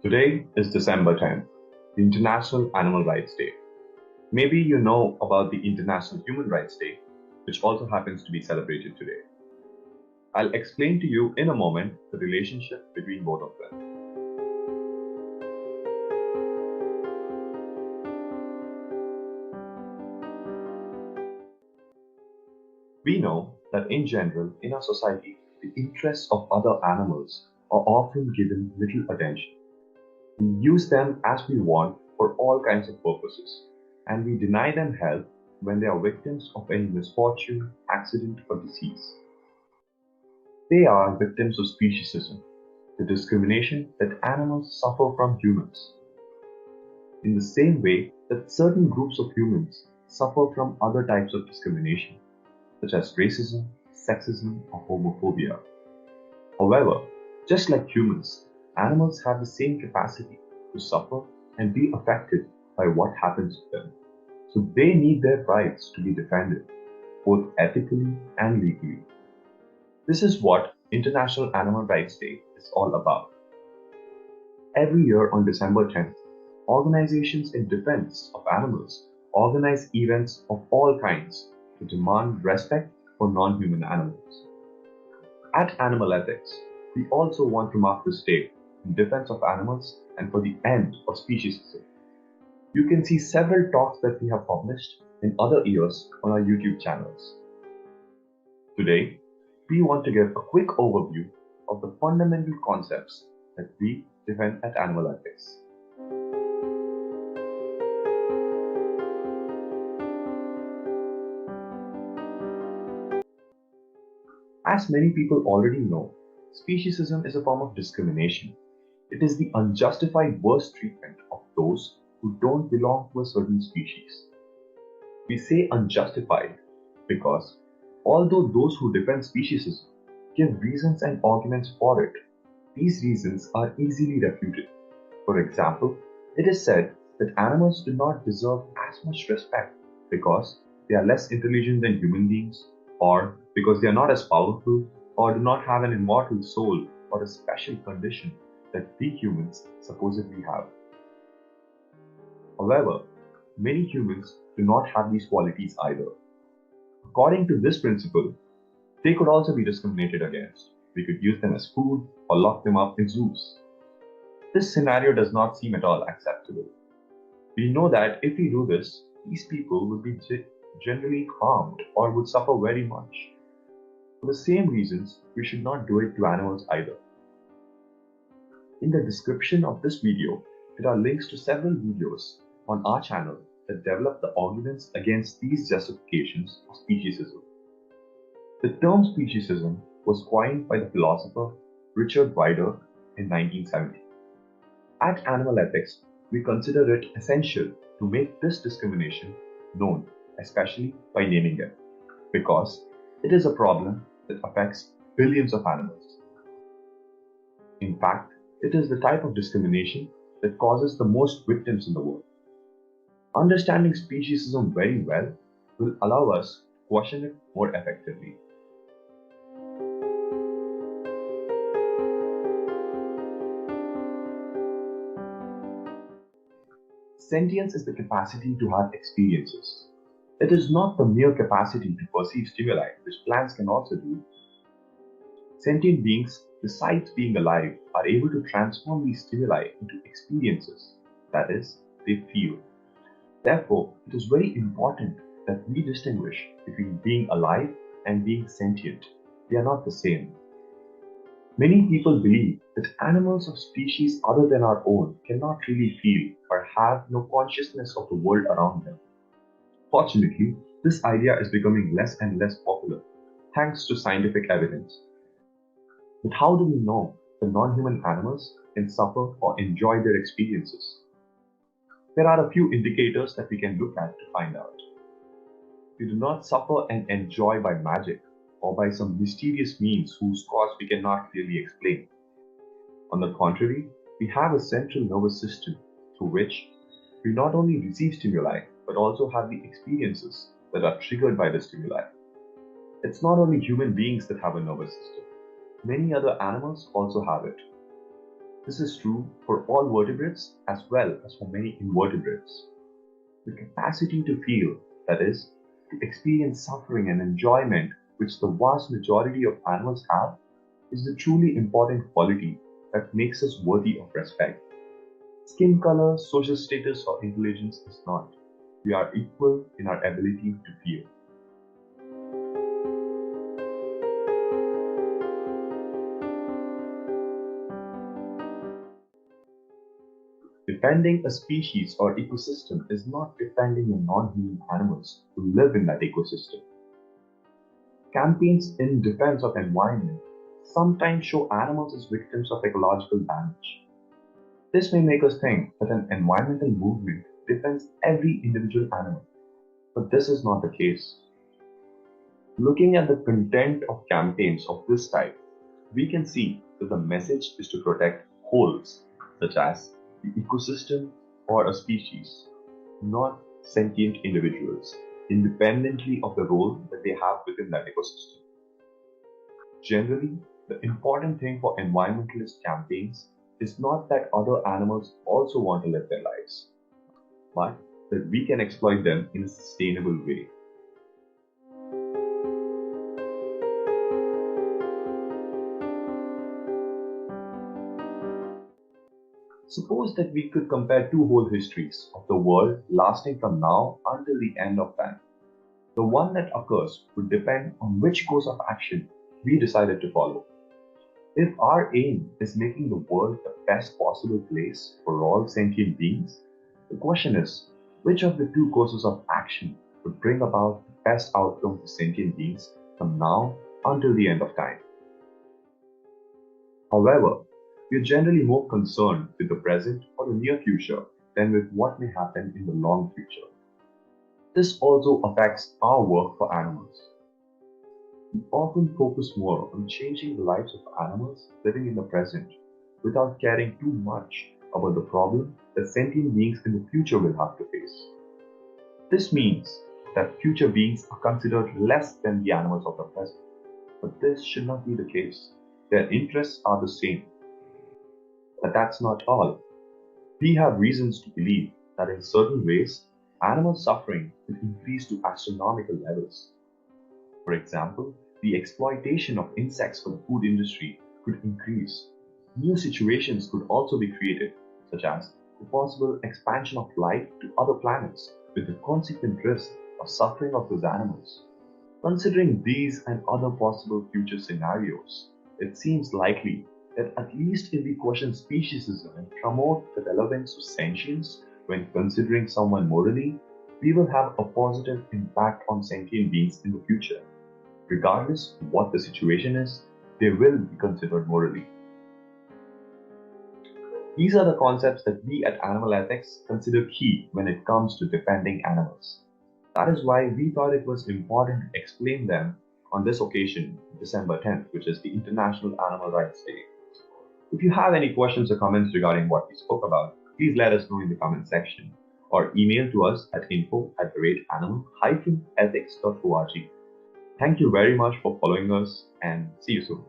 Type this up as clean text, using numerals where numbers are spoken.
Today is December 10th, the International Animal Rights Day. Maybe you know about the International Human Rights Day, which also happens to be celebrated today. I'll explain to you in a moment the relationship between both of them. We know that in general, in our society, the interests of other animals are often given little attention. We use them as we want for all kinds of purposes, and we deny them help when they are victims of any misfortune, accident, or disease. They are victims of speciesism, the discrimination that animals suffer from humans, in the same way that certain groups of humans suffer from other types of discrimination, such as racism, sexism, or homophobia. However, just like humans, animals have the same capacity to suffer and be affected by what happens to them. So they need their rights to be defended, both ethically and legally. This is what International Animal Rights Day is all about. Every year on December 10th, organizations in defense of animals organize events of all kinds to demand respect for non-human animals. At Animal Ethics, we also want to mark this day in defense of animals and for the end of speciesism. You can see several talks that we have published in other years on our YouTube channels. Today, we want to give a quick overview of the fundamental concepts that we defend at Animal Ethics. As many people already know, speciesism is a form of discrimination. It is the unjustified worse treatment of those who don't belong to a certain species. We say unjustified because although those who defend speciesism give reasons and arguments for it, these reasons are easily refuted. For example, it is said that animals do not deserve as much respect because they are less intelligent than human beings, or because they are not as powerful, or do not have an immortal soul or a special condition that we humans supposedly have. However, many humans do not have these qualities either. According to this principle, they could also be discriminated against. We could use them as food or lock them up in zoos. This scenario does not seem at all acceptable. We know that if we do this, these people would be generally harmed or would suffer very much. For the same reasons, we should not do it to animals either. In the description of this video, there are links to several videos on our channel that develop the arguments against these justifications of speciesism. The term speciesism was coined by the philosopher Richard Ryder in 1970. At Animal Ethics, we consider it essential to make this discrimination known, especially by naming it, because it is a problem that affects billions of animals. In fact, it is the type of discrimination that causes the most victims in the world. Understanding speciesism very well will allow us to question it more effectively. Sentience is the capacity to have experiences. It is not the mere capacity to perceive stimuli, which plants can also do. Sentient beings, besides being alive, are able to transform these stimuli into experiences. That is, they feel. Therefore, it is very important that we distinguish between being alive and being sentient. They are not the same. Many people believe that animals of species other than our own cannot really feel or have no consciousness of the world around them. Fortunately, this idea is becoming less and less popular, thanks to scientific evidence. But how do we know the non-human animals can suffer or enjoy their experiences? There are a few indicators that we can look at to find out. They do not suffer and enjoy by magic or by some mysterious means whose cause we cannot clearly explain. On the contrary, we have a central nervous system through which we not only receive stimuli but also have the experiences that are triggered by the stimuli. It's not only human beings that have a nervous system. Many other animals also have it. This is true for all vertebrates as well as for many invertebrates. The capacity to feel, that is, to experience suffering and enjoyment, which the vast majority of animals have, is the truly important quality that makes us worthy of respect. Skin color, social status, or intelligence is not. We are equal in our ability to feel. Defending a species or ecosystem is not defending the non-human animals who live in that ecosystem. Campaigns in defense of environment sometimes show animals as victims of ecological damage. This may make us think that an environmental movement defends every individual animal, but this is not the case. Looking at the content of campaigns of this type, we can see that the message is to protect wholes, such as the ecosystem or a species, not sentient individuals, independently of the role that they have within that ecosystem. Generally, the important thing for environmentalist campaigns is not that other animals also want to live their lives, but that we can exploit them in a sustainable way. Suppose that we could compare two whole histories of the world lasting from now until the end of time. The one that occurs would depend on which course of action we decided to follow. If our aim is making the world the best possible place for all sentient beings, the question is, which of the two courses of action would bring about the best outcome for sentient beings from now until the end of time? However, we are generally more concerned with the present or the near future than with what may happen in the long future. This also affects our work for animals. We often focus more on changing the lives of animals living in the present without caring too much about the problem that sentient beings in the future will have to face. This means that future beings are considered less than the animals of the present, but this should not be the case. Their interests are the same. But that's not all. We have reasons to believe that in certain ways, animal suffering will increase to astronomical levels. For example, the exploitation of insects for the food industry could increase. New situations could also be created, such as the possible expansion of life to other planets with the consequent risk of suffering of those animals. Considering these and other possible future scenarios, it seems likely that at least if we question speciesism and promote the relevance of sentience when considering someone morally, we will have a positive impact on sentient beings in the future. Regardless of what the situation is, they will be considered morally. These are the concepts that we at Animal Ethics consider key when it comes to defending animals. That is why we thought it was important to explain them on this occasion, December 10th, which is the International Animal Rights Day. If you have any questions or comments regarding what we spoke about, please let us know in the comment section or email to us at info@animal-ethics.org. Thank you very much for following us and see you soon.